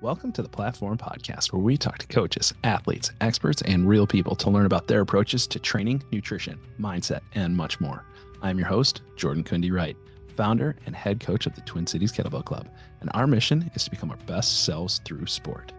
Welcome to the Platform Podcast, where we talk to coaches, athletes, experts, and real people to learn about their approaches to training, nutrition, mindset, and much more. I'm your host, Jordan Kundi Wright, founder and head coach of the Twin Cities Kettlebell Club, and our mission is to become our best selves through sport.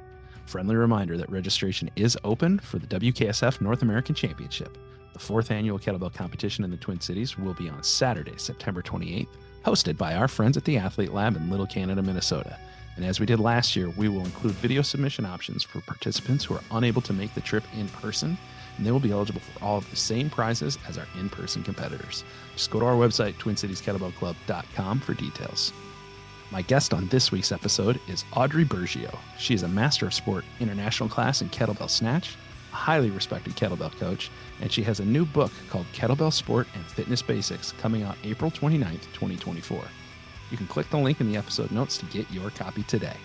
Friendly reminder that registration is open for the WKSF North American Championship. The fourth annual kettlebell competition in the Twin Cities will be on Saturday, September 28th, hosted by our friends at the Athlete Lab in Little Canada, Minnesota. And as we did last year, we will include video submission options for participants who are unable to make the trip in person, and they will be eligible for all of the same prizes as our in-person competitors. Just go to our website, twincitieskettlebellclub.com, for details. My guest on this week's episode is Audrey Burgio. She is a Master of Sport international class in kettlebell snatch, a highly respected kettlebell coach, and she has a new book called Kettlebell Sport and Fitness Basics coming out April 29th, 2024. You can click the link in the episode notes to get your copy today.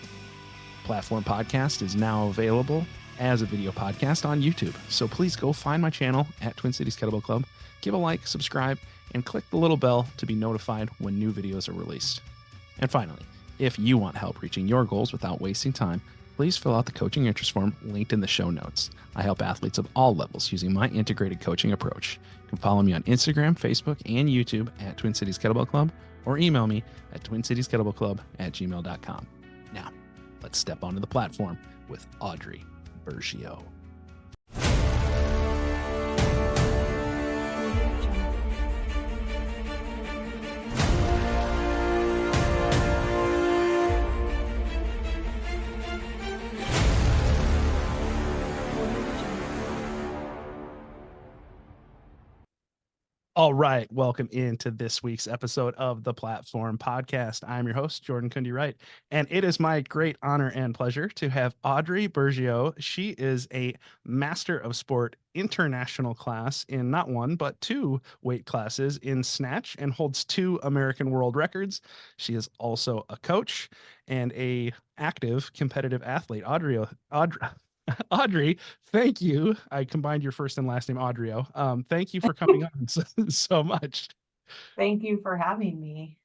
Platform Podcast is now available as a video podcast on YouTube, so please go find my channel at Twin Cities Kettlebell Club, give a like, subscribe, and click the little bell to be notified when new videos are released. And finally, if you want help reaching your goals without wasting time, please fill out the coaching interest form linked in the show notes. I help athletes of all levels using my integrated coaching approach. You can follow me on Instagram, Facebook, and YouTube at Twin Cities Kettlebell Club, or email me at twincitieskettlebellclub@gmail.com. Now, let's step onto the platform with Audrey Burgio. All right, welcome into this week's episode of the Platform Podcast. I'm your host, Jordan Kundi Wright, and it is my great honor and pleasure to have Audrey Burgio. She is a Master of Sport international class in not one, but two weight classes in Snatch and holds 2 American world records. She is also a coach and a active competitive athlete. Audrey, thank you. I combined your first and last name, Audrio. Thank you for coming on so much. Thank you for having me.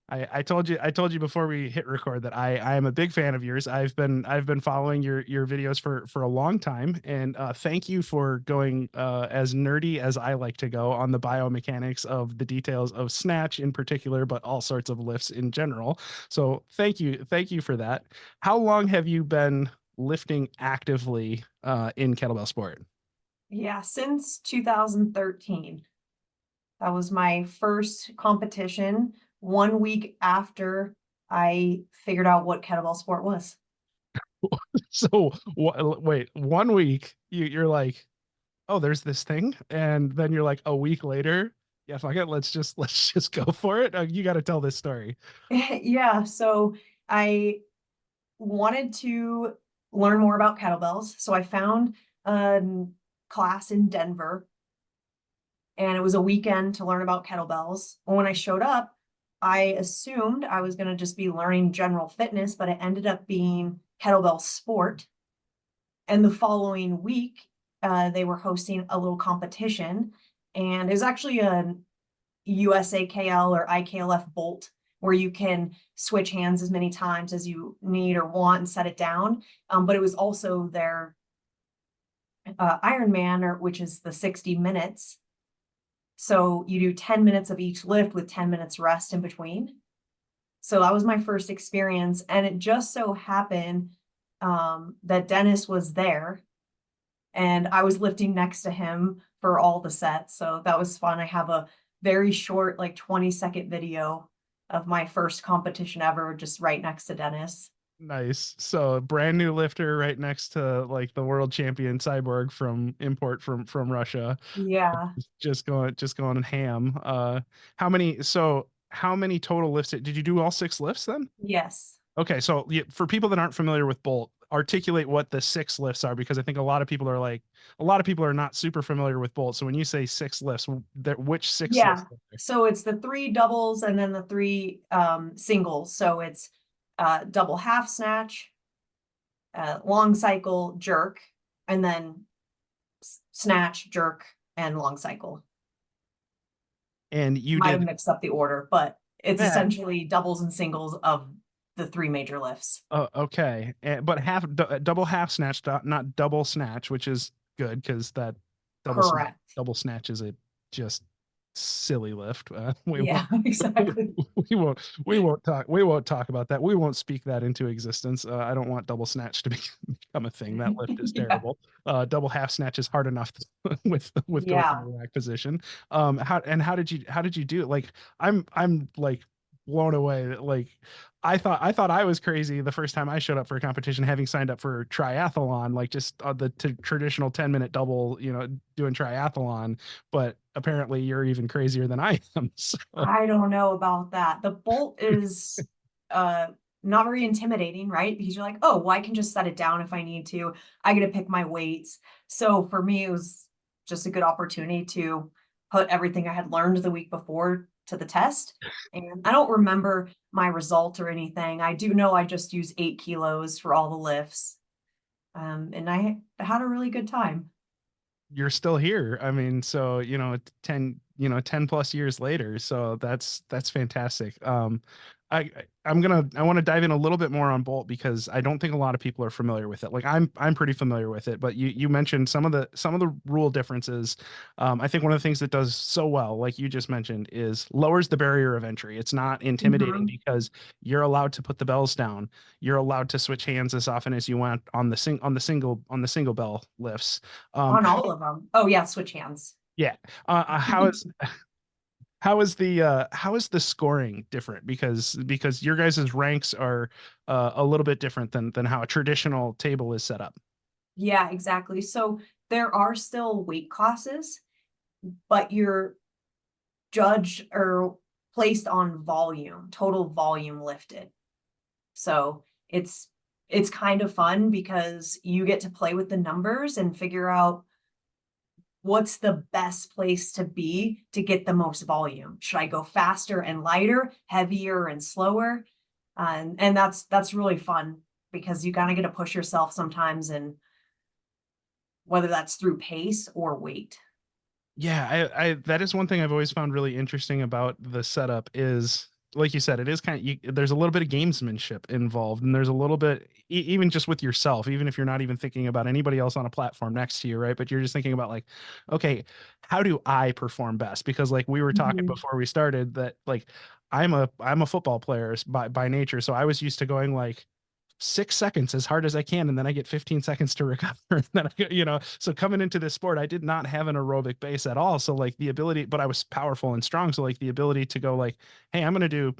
I told you before we hit record that I am a big fan of yours. I've been following your videos for a long time, and thank you for going as nerdy as I like to go on the biomechanics of the details of Snatch in particular, but all sorts of lifts in general. So thank you for that. How long have you been lifting actively in kettlebell sport? Yeah, since 2013. That was my first competition 1 week after I figured out what kettlebell sport was. So wait, 1 week you're like, oh, there's this thing, and then you're like a week later, yeah, fuck it, let's just go for it. You got to tell this story. Yeah, so I wanted to learn more about kettlebells. So I found a class in Denver, and it was a weekend to learn about kettlebells. When I showed up, I assumed I was going to just be learning general fitness, but it ended up being kettlebell sport. And the following week, they were hosting a little competition, and it was actually a USAKL or IKLF bolt where you can switch hands as many times as you need or want and set it down. But it was also their Ironman, which is the 60 minutes. So you do 10 minutes of each lift with 10 minutes rest in between. So that was my first experience. And it just so happened that Dennis was there, and I was lifting next to him for all the sets. So that was fun. I have a very short, like 20-second video of my first competition ever, just right next to Dennis. Nice. So brand new lifter right next to like the world champion Cyborg from Russia. Yeah. Just going ham. How many total lifts did you do? All 6 lifts then? Yes. Okay, so for people that aren't familiar with Bolt, articulate what the 6 lifts are, because I think a lot of people are not super familiar with Bolt. So when you say 6 lifts, which 6 Yeah. lifts? So it's the 3 doubles and then the 3 singles. So it's double half snatch, long cycle, jerk, and then snatch, jerk, and long cycle. And you Might have did mixed up the order, but it's essentially doubles and singles of the three major lifts. Okay. But double half snatch, not double snatch, which is good because that Correct. double snatch is a just silly lift. We Yeah, won't exactly. we won't talk about that. We won't speak that into existence. I don't want double snatch to become a thing. That lift is Yeah. terrible. Double half snatch is hard enough with going Yeah. into rack position. How did you do it? Like I'm like blown away that like I thought I was crazy the first time I showed up for a competition, having signed up for triathlon, like just the traditional 10-minute double, doing triathlon. But apparently, you're even crazier than I am. So I don't know about that. The bolt is uh not very intimidating, right? Because you're like, oh, well, I can just set it down if I need to. I get to pick my weights. So for me, it was just a good opportunity to put everything I had learned the week before to the test. And I don't remember my result or anything. I do know I just used 8 kilos for all the lifts. And I had a really good time. you're still here. I mean, so 10 plus years later. So that's fantastic. I want to dive in a little bit more on Bolt because I don't think a lot of people are familiar with it. Like I'm pretty familiar with it, but you mentioned some of the rule differences. I think one of the things that does so well, like you just mentioned, is lowers the barrier of entry. It's not intimidating Mhm. because you're allowed to put the bells down. You're allowed to switch hands as often as you want on the single bell lifts. On all of them. Oh yeah, switch hands. Yeah. How is the scoring different? Because your guys' ranks are a little bit different than how a traditional table is set up. Yeah, exactly. So there are still weight classes, but you're judged or placed on volume, total volume lifted. So it's kind of fun because you get to play with the numbers and figure out what's the best place to be to get the most volume. Should I go faster and lighter, heavier and slower? And that's really fun because you kind of get to push yourself sometimes, and whether that's through pace or weight. Yeah, I that is one thing I've always found really interesting about the setup is like you said, it is there's a little bit of gamesmanship involved, and there's a little bit even just with yourself, even if you're not even thinking about anybody else on a platform next to you, right? But you're just thinking about like, okay, how do I perform best? Because like we were talking Mhm. before we started that like I'm a football player by nature, so I was used to going like 6 seconds as hard as I can, and then I get 15 seconds to recover. And then so coming into this sport, I did not have an aerobic base at all. So like the ability, but I was powerful and strong. So like the ability to go like, hey, I'm gonna do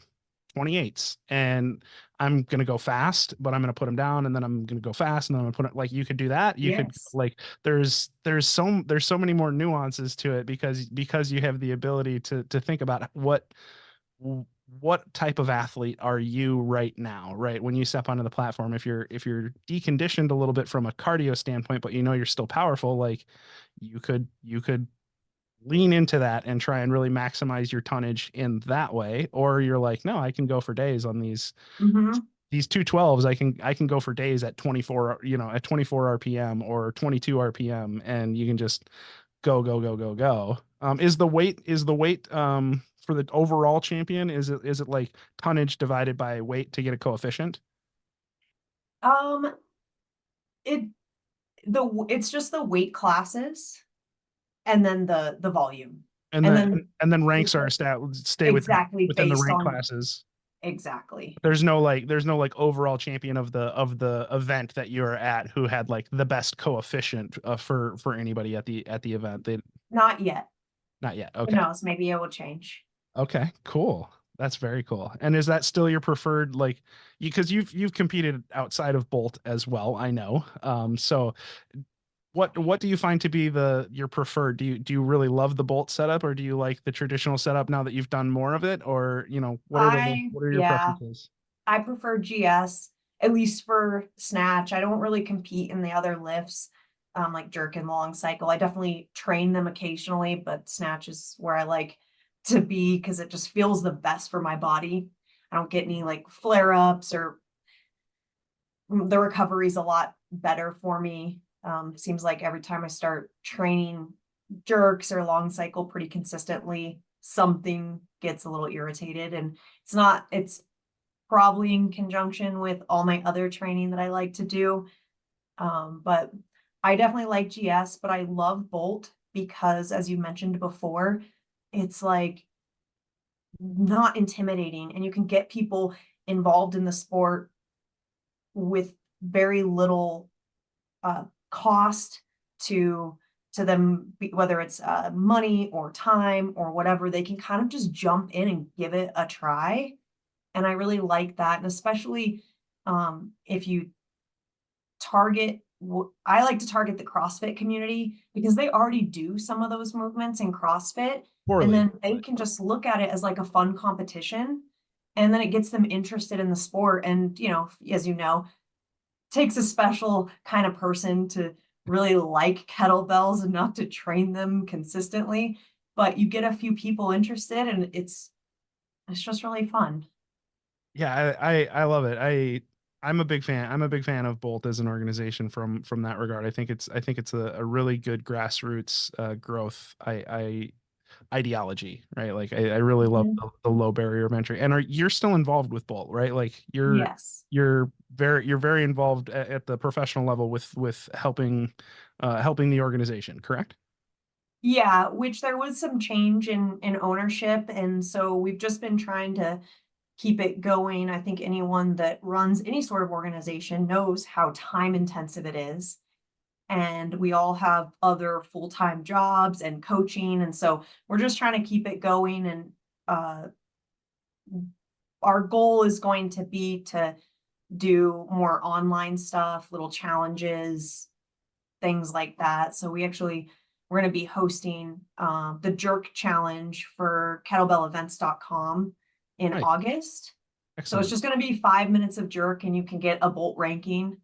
28s and I'm gonna go fast, but I'm gonna put them down, and then I'm gonna go fast, and then I'm gonna put it like you could do that. You could Yes. like there's so many more nuances to it because you have the ability to think about what type of athlete are you right now, right? When you step onto the platform, if you're deconditioned a little bit from a cardio standpoint, but you're still powerful, like you could lean into that and try and really maximize your tonnage in that way. Or you're like, no, I can go for days on Hmm. these 212s. I can go for days at 24, at 24 RPM or 22 RPM, and you can just go, go, go, go, go. Is the weight for the overall champion, is it like tonnage divided by weight to get a coefficient? Um, it it's just the weight classes and then the volume. And And then then and then ranks are the- stay exactly within the based rank on classes. exactly. There's no like overall champion of the event that you're at who had like the best coefficient for anybody at the event. They Not yet. Not yet. Who Okay. knows? Maybe it will change. Okay, cool. That's very cool. And is that still your preferred, like, because you've competed outside of Bolt as well, I know. So what do you find to be your preferred? Do you really love the Bolt setup, or do you like the traditional setup now that you've done more of it? Or, what are your Yeah, preferences? I prefer GS, at least for Snatch. I don't really compete in the other lifts, like jerk and long cycle. I definitely train them occasionally, but Snatch is where I like to be because it just feels the best for my body. I don't get any like flare ups, or the recovery's a lot better for me. Seems like every time I start training jerks or long cycle pretty consistently, something gets a little irritated, and it's probably in conjunction with all my other training that I like to do. But I definitely like GS, but I love Bolt because, as you mentioned before, it's like not intimidating and you can get people involved in the sport with very little cost to them, whether it's money or time or whatever. They can kind of just jump in and give it a try, and I really like that. And especially if you target, I like to target the CrossFit community because they already do some of those movements in CrossFit, and Poorly. then they can just look at it as like a fun competition, and then it gets them interested in the sport. And as you know, takes a special kind of person to really like kettlebells enough to train them consistently. But you get a few people interested, and it's just really fun. Yeah, I love it. I'm a big fan. I'm a big fan of Bolt as an organization from that regard. I think it's a really good grassroots growth ideology, right? Like I really love Mhm. the low barrier of entry. And you're still involved with Bolt, right? Like Yes. you're very involved at the professional level with helping the organization, correct? Yeah, which there was some change in ownership, and so we've just been trying to keep it going. I think anyone that runs any sort of organization knows how time intensive it is. And we all have other full-time jobs and coaching. And so we're just trying to keep it going. And uh, our goal is going to be to do more online stuff, little challenges, things like that. So we're going to be hosting the jerk challenge for kettlebellevents.com in Right. August. So it's Excellent. just going to be 5 minutes of jerk and you can get a bolt ranking.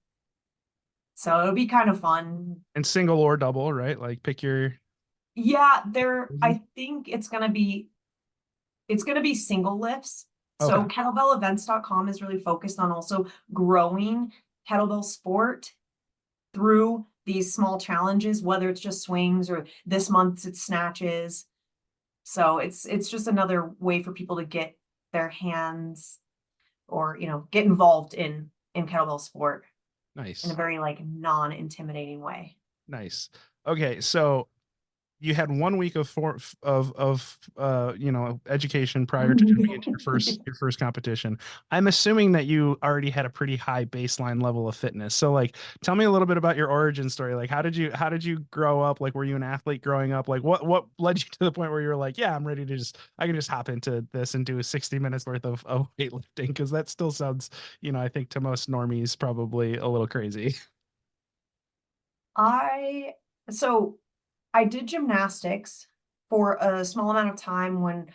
So it'll be kind of fun. And single or double, right? Like pick your. Yeah, I think it's going to be single lifts. So Okay. kettlebellevents.com is really focused on also growing kettlebell sport through these small challenges, whether it's just swings or this month it's snatches. So it's just another way for people to get their hands or get involved in kettlebell sport in a Nice. very like non-intimidating way. Nice. Okay, so you had 1 week of education prior to jumping into your first competition. I'm assuming that you already had a pretty high baseline level of fitness. So like tell me a little bit about your origin story. Like how did you grow up? Like were you an athlete growing up? Like what led you to the point where you were like, yeah, I'm ready to I can just hop into this and do 60 minutes worth of weightlifting? Because that still sounds, I think to most normies probably a little crazy. I so I did gymnastics for a small amount of time when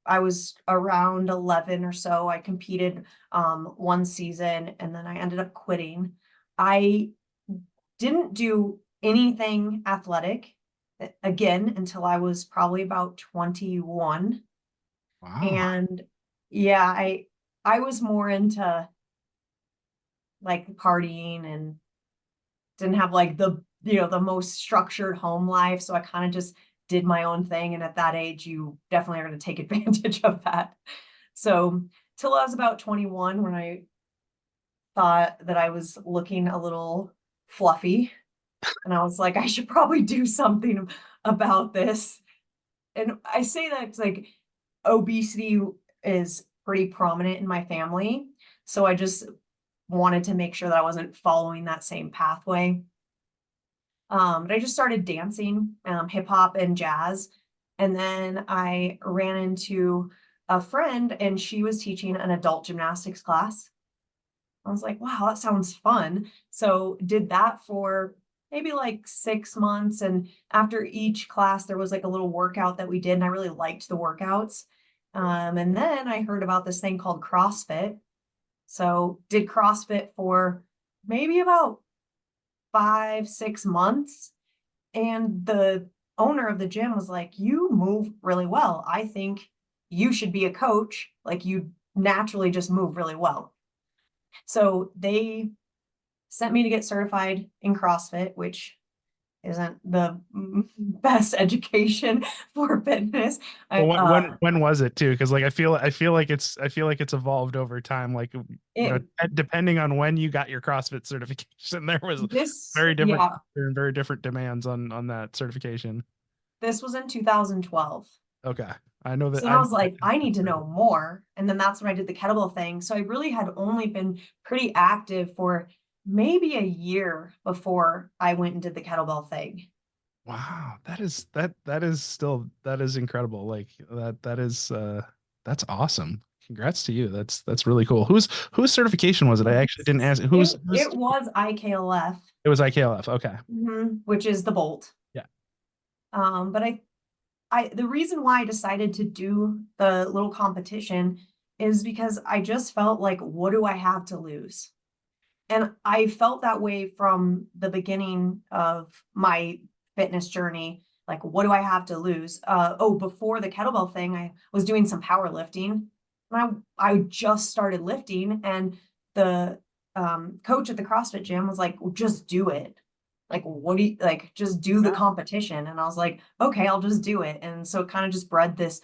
I was around 11 or so. I competed one season and then I ended up quitting. I didn't do anything athletic again until I was probably about 21. Wow. And yeah, I was more into like partying and didn't have like the most structured home life. So I kind of just did my own thing. And at that age, you definitely are going to take advantage of that. So till I was about 21, when I thought that I was looking a little fluffy, and I was like, I should probably do something about this. And I say that it's like obesity is pretty prominent in my family. So I just wanted to make sure that I wasn't following that same pathway. But I just started dancing, hip hop and jazz. And then I ran into a friend and she was teaching an adult gymnastics class. I was like, wow, that sounds fun. So did that for maybe like 6 months. And after each class, there was like a little workout that we did. And I really liked the workouts. And then I heard about this thing called CrossFit. So did CrossFit for maybe about 5, 6 months. And the owner of the gym was like, you move really well. I think you should be a coach. Like you naturally just move really well. So they sent me to get certified in CrossFit, which isn't the best education for fitness. Well, when was it too? Because like I feel like it's evolved over time. Like it depending on when you got your CrossFit certification, there was this very different yeah, and very different demands on that certification. this was in 2012. Okay, I know that So then I was like, I need to know more. And then that's when I did the kettlebell thing. So I really had only been pretty active for maybe a year before I went and did the kettlebell thing. Wow, that is incredible. Like that's awesome. Congrats to you. That's really cool. Whose certification was it? I actually didn't ask. Who's It was IKLF, it was IKLF. Okay. which is the Bolt. Yeah. But I the reason why I decided to do the little competition is because I just felt like, what do I have to lose? And I felt that way from the beginning of my fitness journey. Like, what do I have to lose? Before the kettlebell thing, I was doing some powerlifting. I just started lifting, and the coach at the CrossFit gym was like, well, just do it. Like, what do you like? Just do the competition. And I was like, okay, I'll just do it. And so it kind of just bred this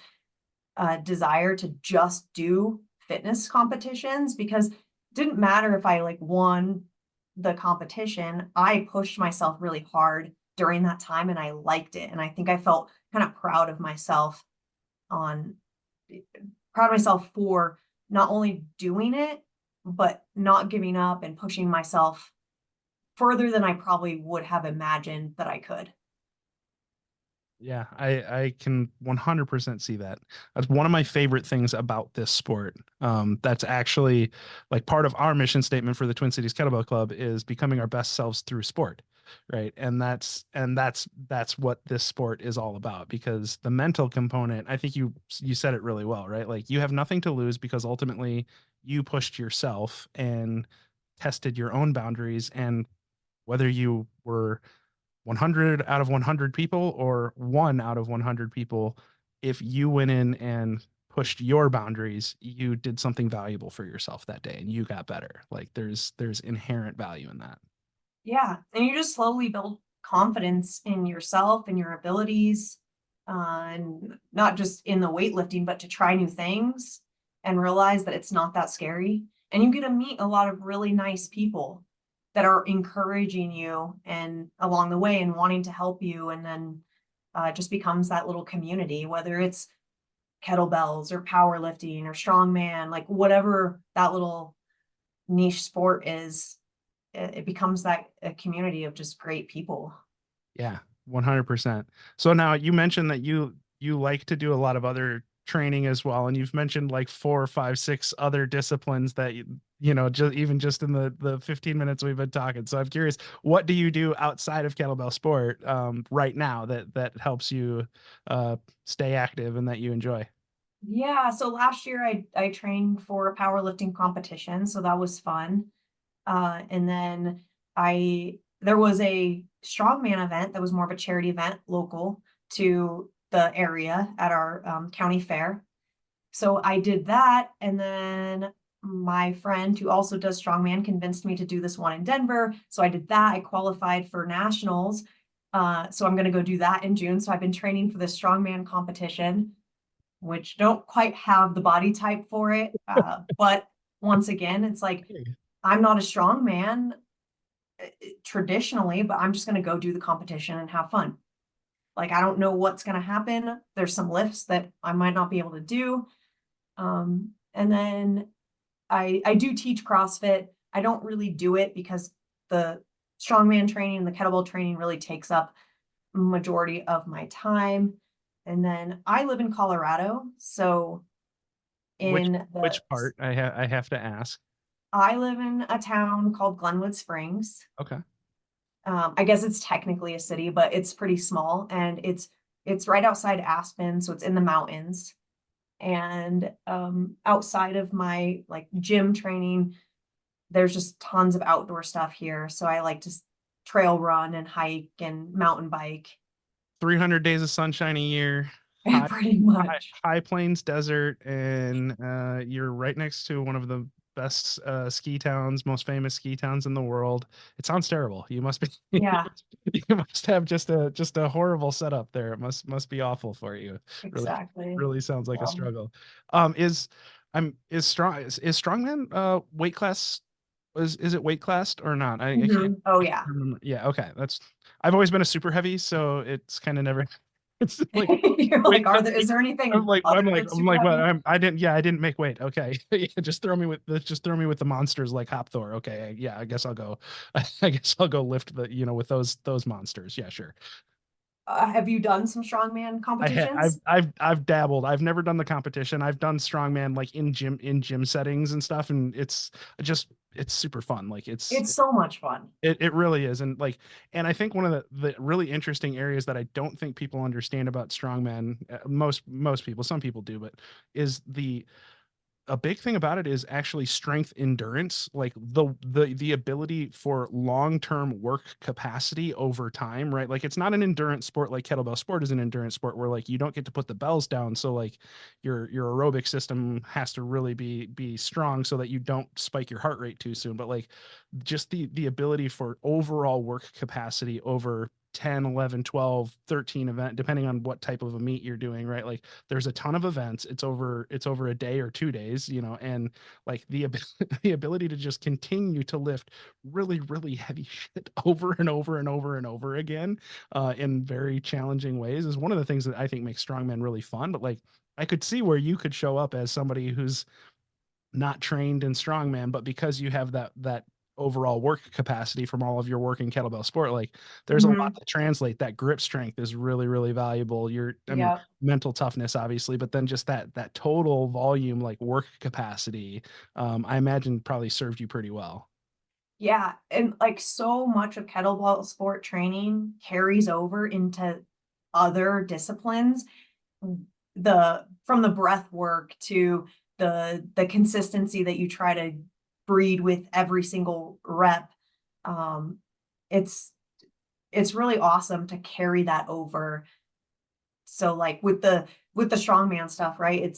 desire to just do fitness competitions, because it didn't matter if I like won the competition. I pushed myself really hard during that time and I liked it. And I think I felt kind of on proud of myself for not only doing it, but not giving up and pushing myself further than I probably would have imagined that I could. Yeah, I can 100% see that. That's one of my favorite things about this sport. That's actually like part of our mission statement for the Twin Cities Kettlebell Club is becoming our best selves through sport, right? And that's what this sport is all about, because the mental component, I think you said it really well, right? Like you have nothing to lose because ultimately you pushed yourself and tested your own boundaries, and whether you were 100 out of 100 people or 1 out of 100 people, if you went in and pushed your boundaries, you did something valuable for yourself that day and you got better. Like there's inherent value in that. Yeah. And you just slowly build confidence in yourself and your abilities, and not just in the weightlifting, but to try new things and realize that it's not that scary. And you get to meet a lot of really nice people that are encouraging you and along the way and wanting to help you. And then it just becomes that little community, whether it's kettlebells or powerlifting or strongman, like whatever that little niche sport is, it becomes that a community of just great people. Yeah, 100%. So now you mentioned that you like to do a lot of other training as well, and you've mentioned like 4 or 5, 6 other disciplines that just even just in the 15 minutes we've been talking. So I'm curious, what do you do outside of kettlebell sport right now that helps you stay active and that you enjoy? Yeah, so last year I trained for a powerlifting competition, so that was fun. And then I there was a strongman event that was more of a charity event local to the area at our county fair. So I did that, and then my friend who also does strongman convinced me to do this one in Denver. So I did that. I qualified for nationals. So I'm going to go do that in June. So I've been training for the strongman competition, which don't quite have the body type for it. But once again, it's like I'm not a strong man traditionally, but I'm just going to go do the competition and have fun. Like I don't know what's going to happen. There's some lifts that I might not be able to do. And then I do teach CrossFit. I don't really do it because the strongman training and the kettlebell training really takes up majority of my time. And then I live in Colorado, so Which in the which part I have to ask. I live in a town called Glenwood Springs. Okay. I guess it's technically a city, but it's pretty small, and it's right outside Aspen, so it's in the mountains. And outside of my like gym training, there's just tons of outdoor stuff here. So I like to trail run and hike and mountain bike. 300 days of sunshine a year, high Pretty much. high plains desert, and you're right next to one of the ski towns, most famous ski towns in the world. It sounds terrible. You must be Yeah, you must have just a horrible setup there. It must be awful for you. Really exactly. really sounds like a Um, struggle. Is strongman weight class, is it weight classed or not? Oh I can't yeah. remember. Yeah, okay. I've always been a super heavy, so it's kind of never it's like You're like, weight class. is there I'm anything like, other than I'm super like, well, heavy? I didn't make weight. Okay. Yeah, just throw me with the monsters like Hop Thor. Okay. Yeah. I guess I'll go, I guess I'll go lift with those monsters. Yeah, sure. Have you done some strongman competitions? I've dabbled. I've never done the competition. I've done strongman like in gym settings and stuff. And just, it's super fun. Like It's so much fun. it really is. And like, and I think one of the really interesting areas that I don't think people understand about strongman, most people, some people do, but is a big thing about it is actually strength endurance, like the ability for long-term work capacity over time, right? Like it's not an endurance sport like kettlebell sport is an endurance sport where like you don't get to put the bells down, so like your aerobic system has to really be strong so that you don't spike your heart rate too soon. But like just the ability for overall work capacity over 10, 11, 12, 13 event, depending on what type of a meet you're doing, right? Like there's a ton of events. It's over a day or 2 days, and like the ability to just continue to lift really, really heavy shit over and over and over and over again, in very challenging ways is one of the things that I think makes strongman really fun. But like I could see where you could show up as somebody who's not trained in strongman, but because you have that overall work capacity from all of your work in kettlebell sport, like there's a lot Hmm. to translate. That grip strength is really, really valuable. I mean, Yep. mental toughness, obviously, but then just that total volume, like work capacity, I imagine probably served you pretty well. Yeah, and like so much of kettlebell sport training carries over into other disciplines. The from the breath work to the consistency that you try to breed with every single rep. Um, it's it's really awesome to carry that over. So like with the strongman stuff, right?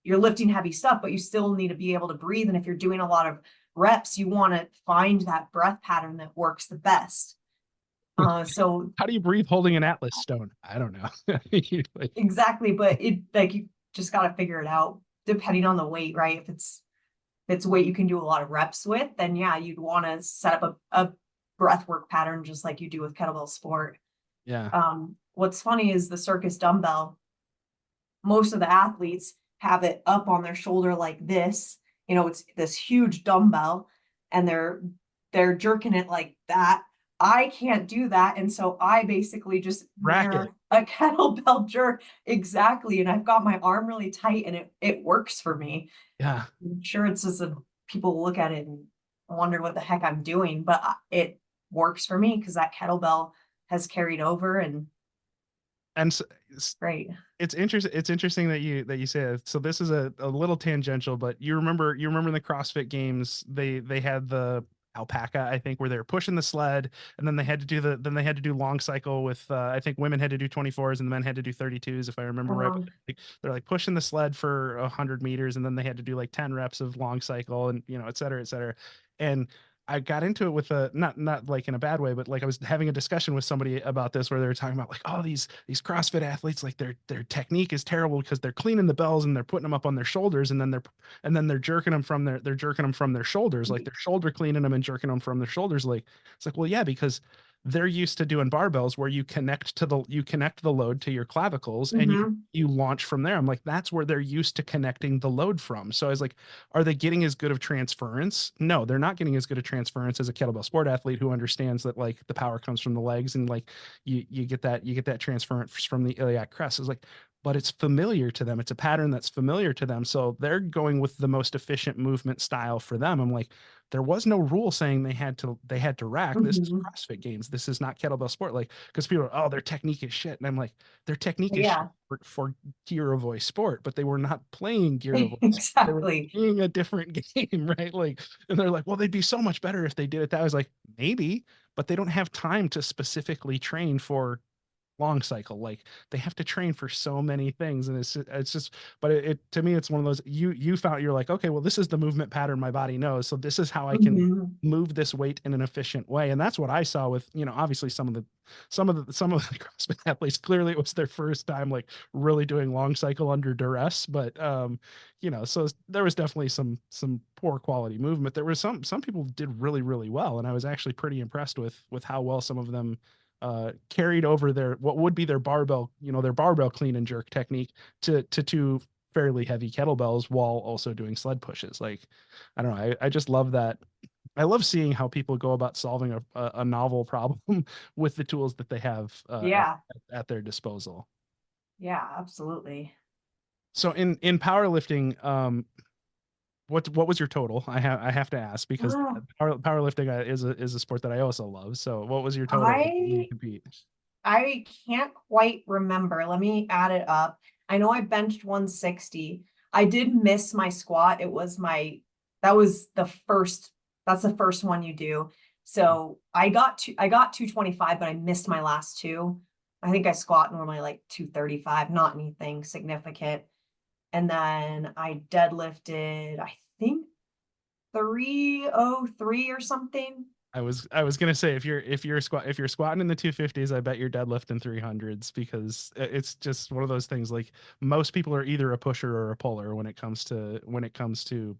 You're lifting heavy stuff, but you still need to be able to breathe. And if you're doing a lot of reps, you want to find that breath pattern that works the best. So How do you breathe holding an Atlas stone? I don't know. Like, exactly, but it like you just got to figure it out depending on the weight, right? If it's weight you can do a lot of reps with, then yeah, you'd want to set up a breath work pattern just like you do with kettlebell sport. yeah. What's funny is the circus dumbbell, most of the athletes have it up on their shoulder like this. It's this huge dumbbell and they're jerking it like that. I can't do that. And so I basically just Racket. mirror a kettlebell jerk exactly. And I've got my arm really tight and it works for me. Yeah. I'm sure it's just people look at it and wonder what the heck I'm doing, but it works for me because that kettlebell has carried over and And so, great. it's interesting that you say that. So this is a little tangential, but you remember in the CrossFit games they had the alpaca, I think, where they were pushing the sled, and then they had to do long cycle with I think women had to do 24s and the men had to do 32s if I remember right. But Um, like, they're like pushing the sled for 100 meters and then they had to do like 10 reps of long cycle and et cetera, et cetera. And I got into it with a not like in a bad way, but like I was having a discussion with somebody about this where they were talking about like, oh, these CrossFit athletes, like their technique is terrible because they're cleaning the bells and they're putting them up on their shoulders and then they're jerking them from their shoulders, like they're shoulder cleaning them and jerking them from their shoulders. Like it's like, well, yeah, because they're used to doing barbells where you connect the load to your clavicles and mhm. you launch from there. I'm like, that's where they're used to connecting the load from. So I was like, are they getting as good of transference? No, they're not getting as good of transference as a kettlebell sport athlete who understands that like the power comes from the legs and like you get that transference from the iliac crest. It's like, but it's familiar to them. It's a pattern that's familiar to them. So they're going with the most efficient movement style for them. I'm like, there was no rule saying they had to rack. This is Mhm. CrossFit games. This is not kettlebell sport. Like, because people are, oh, their technique is shit. And I'm like, their technique is shit Yeah, for gear avoid sport, but they were not playing gear avoid. They were exactly. playing a different game, right? Like, and they're like, well, they'd be so much better if they did it that. I was like, maybe, but they don't have time to specifically train for long cycle. Like they have to train for so many things, and it's just, but to me, it's one of those, you found, you're like, okay, well, this is the movement pattern my body knows, so this is how I can Mhm. move this weight in an efficient way. And that's what I saw with, obviously some of the CrossFit athletes, clearly it was their first time like really doing long cycle under duress. But so there was definitely some poor quality movement. There was some people did really, really well, and I was actually pretty impressed with how well some of them carried over their, what would be their barbell, their barbell clean and jerk technique to two fairly heavy kettlebells while also doing sled pushes. Like, I don't know. I just love that. I love seeing how people go about solving a novel problem with the tools that they have Yeah, at their disposal. yeah, absolutely. So in powerlifting, what was your total? I have to ask, because Ah, powerlifting is a sport that I also love. So what was your total when you I compete? I can't quite remember. Let me add it up. I know I benched 160. I did miss my squat. That was that's the first one you do. So I got 225, but I missed my last two. I think I squat normally like 235, not anything significant. And then I deadlifted, I think 303 or something. I was gonna say, if you're squatting in the 250s, I bet you're deadlifting 300s, because it's just one of those things. Like, most people are either a pusher or a puller when it comes to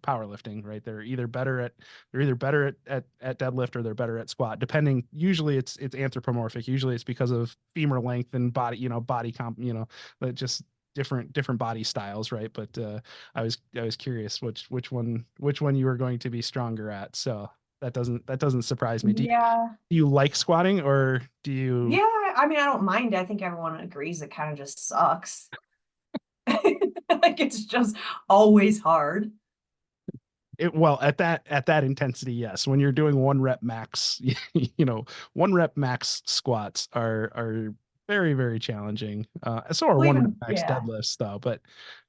powerlifting, right? They're either better at deadlift, or they're better at squat, depending. Usually it's anthropomorphic. Usually it's because of femur length and body comp, that just different body styles, right? But I was curious which one you were going to be stronger at. So that doesn't surprise me. Yeah. Do you like squatting, or do you? Yeah, I mean, I don't mind. I think everyone agrees it kind of just sucks. Like it's just always hard. Well, at that intensity, yes. When you're doing one rep max, 1 rep max squats are very, very challenging. So are Well, 1 rep even max yeah. deadlifts, though. But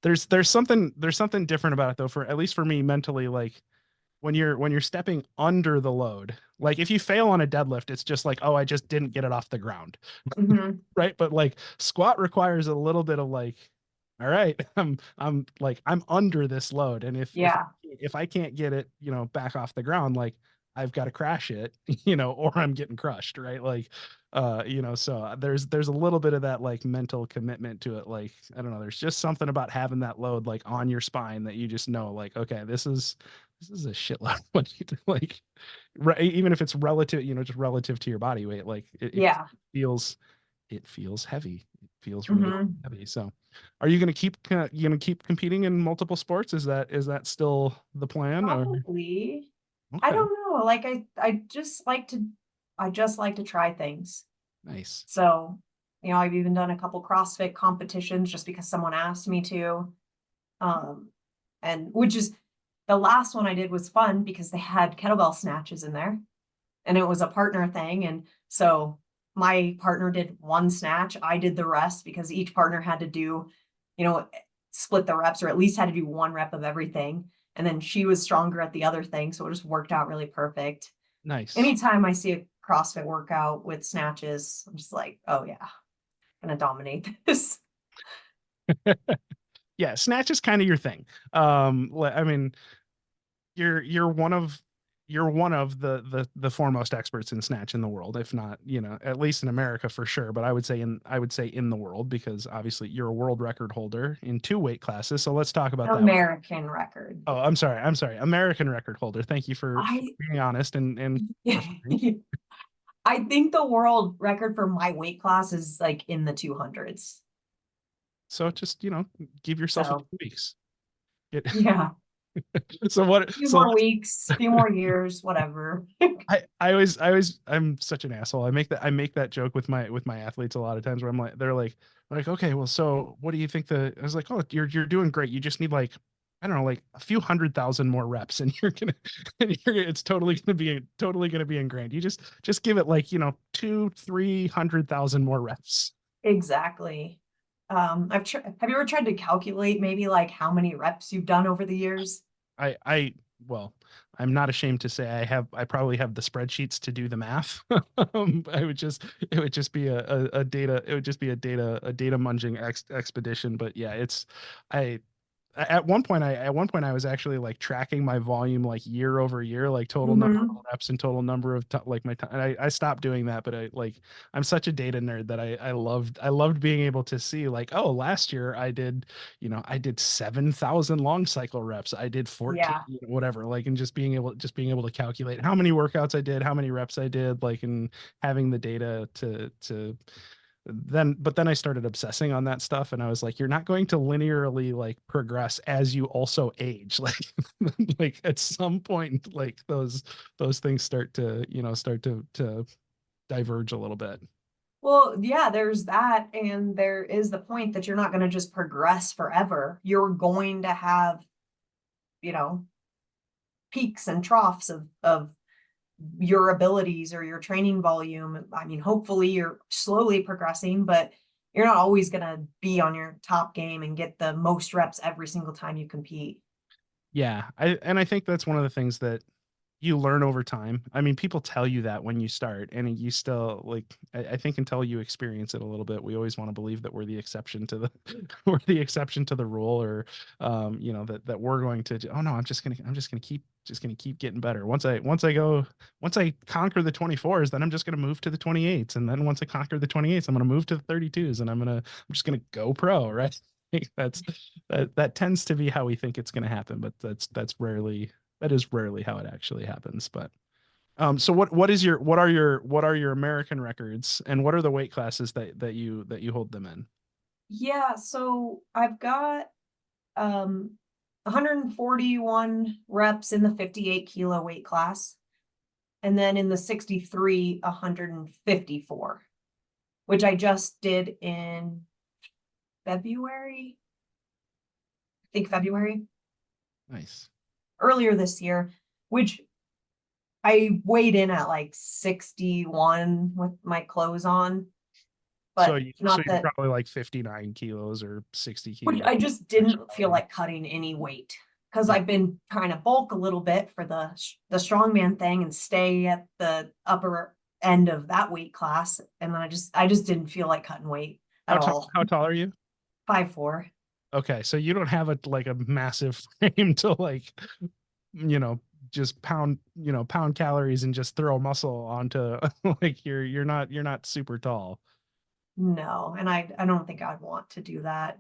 there's something different about it, though. For at least for me mentally, like when you're stepping under the load, like if you fail on a deadlift, it's just like, oh, I just didn't get it off the ground. Hmm. Right? But like squat requires a little bit of like, all right, I'm under this load, and Yeah. if I can't get it, back off the ground, like I've got to crash it, or I'm getting crushed, right? Like, so there's a little bit of that like mental commitment to it. Like, I don't know, there's just something about having that load like on your spine that you just know, like, okay, this is a shitload. What you do, like, even if it's relative, just relative to your body weight, like Yeah. feels it feels heavy. It feels really Hmm. heavy. So, are you gonna keep competing in multiple sports? Is that still the plan? Or Probably. I okay, don't know. Like I just like to try things. nice, So, I've even done a couple CrossFit competitions just because someone asked me to. Um, and which is the last one I did was fun because they had kettlebell snatches in there and it was a partner thing. And so my partner did one snatch, I did the rest because each partner had to do, you know, split the reps or at least had to do one rep of everything. And then she was stronger at the other thing. So it just worked out really perfect. nice. Anytime I see a CrossFit workout with snatches, I'm just like, oh yeah, I'm gonna dominate this. Yeah, snatch is kind of your thing. I mean, you're one of the foremost experts in snatch in the world, if not, at least in America for sure. But I would say in the world, because obviously you're a world record holder in 2 weight classes. So let's talk about that. American record. Oh, I'm sorry, American record holder. Thank you for I being honest and preferring. I think the world record for my weight class is like in the 200s. So just, give yourself a So, few weeks. Get, yeah, so what? few So more weeks, few more years, whatever. I'm such an asshole. I make that joke with my athletes a lot of times, where they're like, okay, well, so what do you think I was like, oh, you're doing great. You just need like, I don't know, like a few 100,000 more reps, and it's totally gonna be ingrained. You just give it like, 200,000-300,000 more reps. Exactly. Have you ever tried to calculate maybe like how many reps you've done over the years? I well, I'm not ashamed to say I probably have the spreadsheets to do the math. It would just be a data, it would just be a data munging expedition. But yeah, I, at one point I was actually like tracking my volume like year over year, like total number of Hmm. reps and total number of like my time. I stopped doing that, but I'm such a data nerd that I loved being able to see like, oh, last year I did 7,000 long cycle reps. I did 14, Yeah. whatever, like, and just being able to calculate how many workouts I did, how many reps I did, like, and having the data to but then I started obsessing on that stuff, and I was like, you're not going to linearly like progress as you also age. Like like at some point, like those things start to diverge a little bit. Well, yeah, there's that. And there is the point that you're not going to just progress forever. You're going to have, you know, peaks and troughs of your abilities or your training volume. I mean, hopefully you're slowly progressing, but you're not always going to be on your top game and get the most reps every single time you compete. Yeah, I think that's one of the things that you learn over time. I mean, people tell you that when you start, and you still like. I think until you experience it a little bit, we always want to believe that we're the exception to the we're the exception to the rule, or that we're going to. Oh no, I'm just gonna keep getting better. Once I conquer the 24s, then I'm just gonna move to the 28s, and then once I conquer the 28s, I'm gonna move to the 32s, and I'm just gonna go pro, right? That's that tends to be how we think it's going to happen, but that is rarely how it actually happens. But so what are your American records, and what are the weight classes that you hold them in? Yeah, so I've got 141 reps in the 58 kilo weight class, and then in the 63, 154, which I just did in February. I think February, Nice. earlier this year, which I weighed in at like 61 with my clothes on, So but so not you're that, probably like 59 kilos or 60 which kilos I just extra didn't feel body. like cutting any weight because Yeah. I've been trying to bulk a little bit for the strongman thing and stay at the upper end of that weight class. And then I just didn't feel like cutting weight at all. How tall are you? 5'4". Okay, so you don't have a like a massive frame to like you know just pound calories and just throw muscle onto like you're not super tall. No, and I don't think I'd want to do that.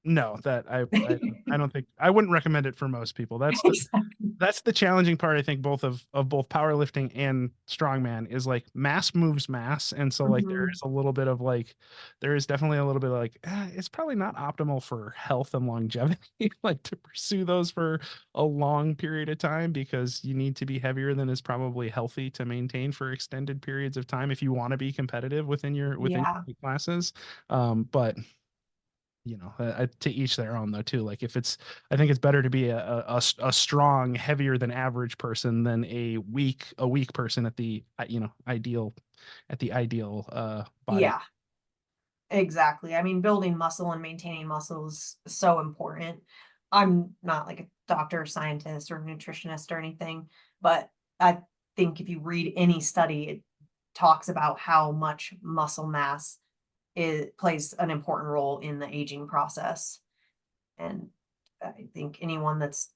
No, I don't think I wouldn't recommend it for most people. Exactly. That's the challenging part, I think, both of both powerlifting and strongman is like mass moves mass, and so like there Mhm. is a little bit of like there is definitely a little bit of like it's probably not optimal for health and longevity like to pursue those for a long period of time, because you need to be heavier than is probably healthy to maintain for extended periods of time if you want to be competitive within Yeah. your classes. But to each their own though too. Like if it's, I think it's better to be a strong, heavier than average person than a weak person at the ideal body. Yeah. Exactly. I mean, building muscle and maintaining muscle is so important. I'm not like a doctor, scientist, or nutritionist or anything, but I think if you read any study, it talks about how much muscle mass plays an important role in the aging process. And I think anyone that's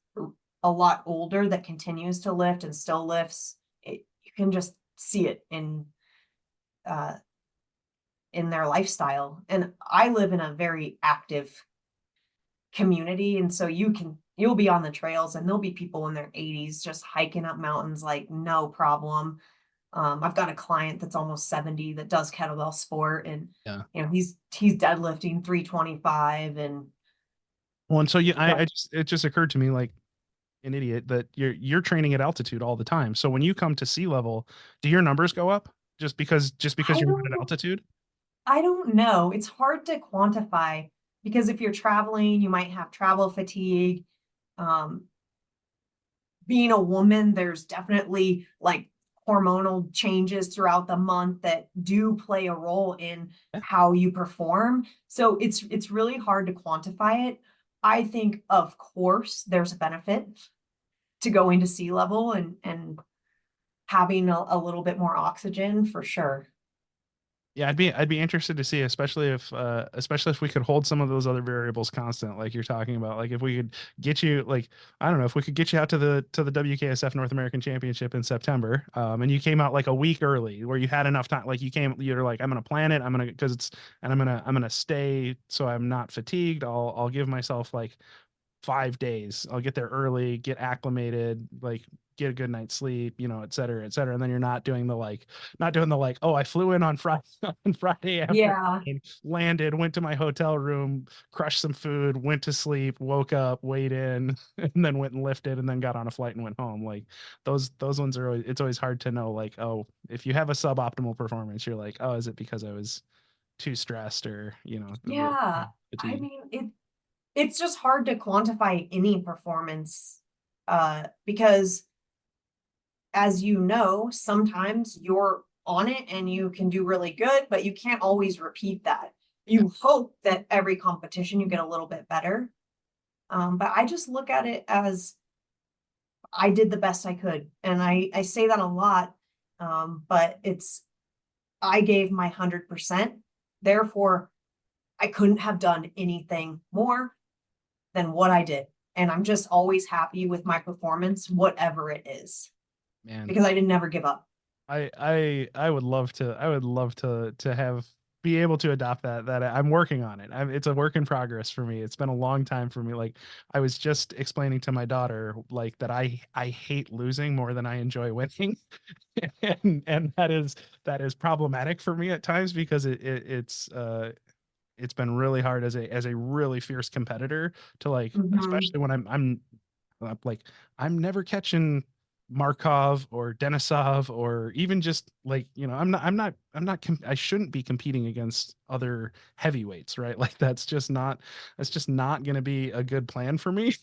a lot older that continues to lift and still lifts, you can just see it uh, in their lifestyle. And I live in a very active community. And so you'll be on the trails and there'll be people in their 80s just hiking up mountains like no problem. I've got a client that's almost 70 that does kettlebell sport, and Yeah. he's deadlifting 325 and Well, and so you know, I just it just occurred to me like an idiot that you're training at altitude all the time. So when you come to sea level, do your numbers go up just because I you're not at don't altitude? I don't know. It's hard to quantify because if you're traveling, you might have travel fatigue. Um, Being a woman, there's definitely like hormonal changes throughout the month that do play a role in Yeah. how you perform. So it's really hard to quantify it. I think, of course, there's a benefit to going to sea level and having a little bit more oxygen for sure. Yeah, I'd be interested to see, especially if we could hold some of those other variables constant, like you're talking about. Like if we could get you, like, I don't know, if we could get you out to the WKSF North American Championship in September, and you came out like a week early, where you had enough time, like you're like, I'm gonna plan it, I'm gonna because it's, and I'm gonna stay so I'm not fatigued. I'll give myself like 5 days. I'll get there early, get acclimated, like get a good night's sleep, et cetera, et cetera. And then you're not doing the like, oh, I flew in on Friday on Friday Yeah. afternoon, landed, went to my hotel room, crushed some food, went to sleep, woke up, weighed in, and then went and lifted, and then got on a flight and went home. Like those ones are always, it's always hard to know, like, oh, if you have a suboptimal performance, you're like, oh, is it because I was too stressed or really Yeah. I fatigued? mean, it's just hard to quantify any performance because as you know, sometimes you're on it and you can do really good, but you can't always repeat that. Yeah. You hope that every competition you get a little bit better. But I just look at it as I did the best I could. And I say that a lot. But I gave my 100%. Therefore, I couldn't have done anything more than what I did. And I'm just always happy with my performance, whatever it is, Man, because I didn't never give up. I would love to, have be able to adopt that I'm working on it. It's a work in progress for me. It's been a long time for me. Like I was just explaining to my daughter, like, that I hate losing more than I enjoy winning. And that is problematic for me at times, because it's been really hard as a really fierce competitor to, like, Mhm. especially when like, I'm never catching Markov or Denisov, or even just like, I shouldn't be competing against other heavyweights, right? Like that's just not going to be a good plan for me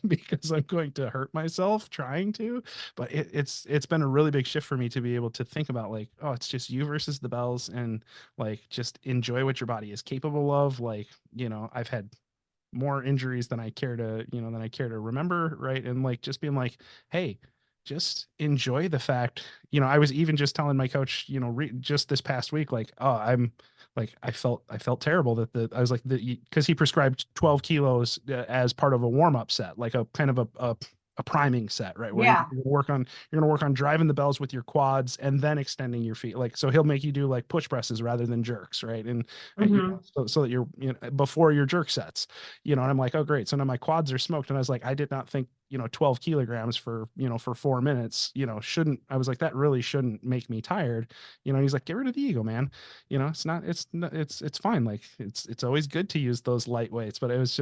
because I'm going to hurt myself trying to. But it's been a really big shift for me to be able to think about, like, oh, it's just you versus the bells, and like just enjoy what your body is capable of. Like, I've had more injuries than I care to, remember, right? And like just being like, hey, just enjoy the fact, I was even just telling my coach, just this past week, like, oh, I'm like, I felt terrible I was like, because he prescribed 12 kilos as part of a warm-up set, like a kind of a priming set, right? Where Yeah. you're gonna work on driving the bells with your quads and then extending your feet. Like, so he'll make you do like push presses rather than jerks, right? And Mhm. so that you're, before your jerk sets, and I'm like, oh, great. So now my quads are smoked. And I was like, I did not think, 12 kilograms for, for 4 minutes, shouldn't, I was like, that really shouldn't make me tired. And he's like, get rid of the ego, man. It's fine. Like it's always good to use those light weights, but it's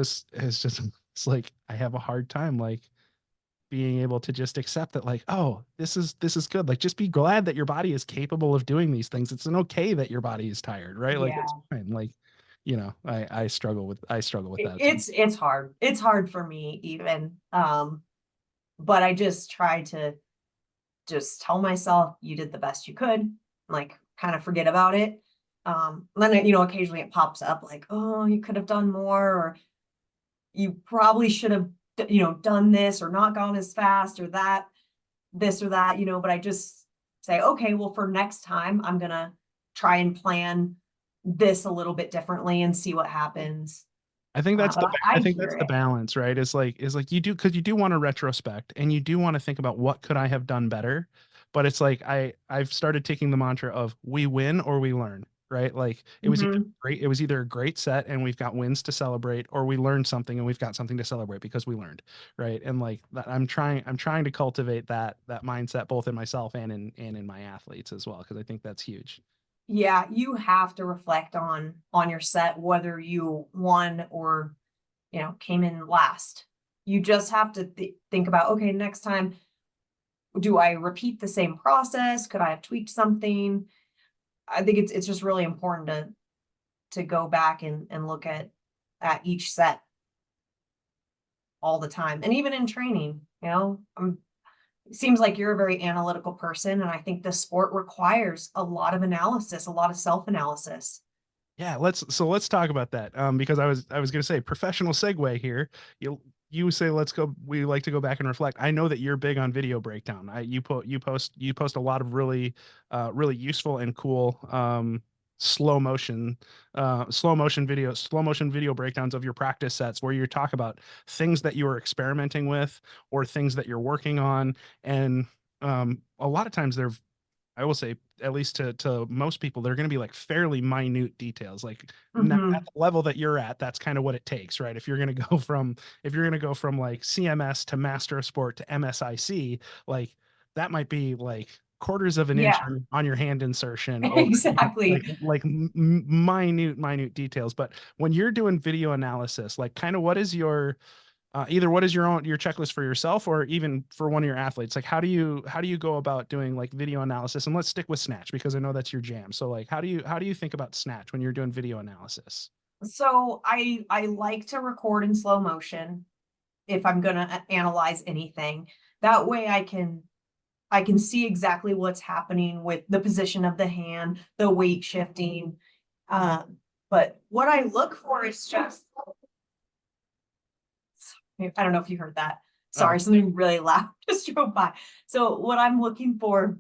like, I have a hard time, like, being able to just accept that, like, oh, this is good. Like, just be glad that your body is capable of doing these things. It's an okay that your body is tired, right? Like, it's Yeah. fine. Like, I struggle with that. It's hard. It's hard for me even. But I just try to just tell myself you did the best you could, like kind of forget about it. Then occasionally it pops up like, oh, you could have done more, or you probably should have, done this or not gone as fast or that, this or that, but I just say, okay, well, for next time, I'm gonna try and plan this a little bit differently and see what happens. But I I think hear that's the it. balance, right? Is like you do, because you do want to retrospect and you do want to think about what could I have done better. But it's like I've started taking the mantra of we win or we learn, right? Like Mhm. it was either a great set and we've got wins to celebrate, or we learned something and we've got something to celebrate because we learned, right? And like that, I'm trying to cultivate that mindset both in myself and in my athletes as well, because I think that's huge. Yeah, you have to reflect on your set, whether you won or, came in last. You just have to think about, okay, next time, do I repeat the same process? Could I have tweaked something? I think it's just really important to go back and look at each set all the time. And even in training, it seems like you're a very analytical person, and I think the sport requires a lot of analysis, a lot of self-analysis. Yeah, let's talk about that. Because I was gonna say, professional segue here. you say we like to go back and reflect. I know that you're big on video breakdown. You post a lot of really really useful and cool slow motion video breakdowns of your practice sets where you talk about things that you are experimenting with or things that you're working on. And a lot of times I will say, at least to most people, they're going to be like fairly minute details. Like at Mhm. the level that you're at, that's kind of what it takes, right? If you're going to go from like CMS to Master of Sport to MSIC, like that might be like quarters of an inch Yeah, on your hand insertion, or exactly. minute details. But when you're doing video analysis, like kind of what is your either what is your checklist for yourself or even for one of your athletes? Like how do you go about doing like video analysis? And let's stick with Snatch because I know that's your jam. So like how do you think about Snatch when you're doing video analysis? So I like to record in slow motion if I'm gonna analyze anything. That way I can see exactly what's happening with the position of the hand, the weight shifting. But what I look for is just, I don't know if you heard that. Oh, Sorry, something really loud just drove by. So what I'm looking for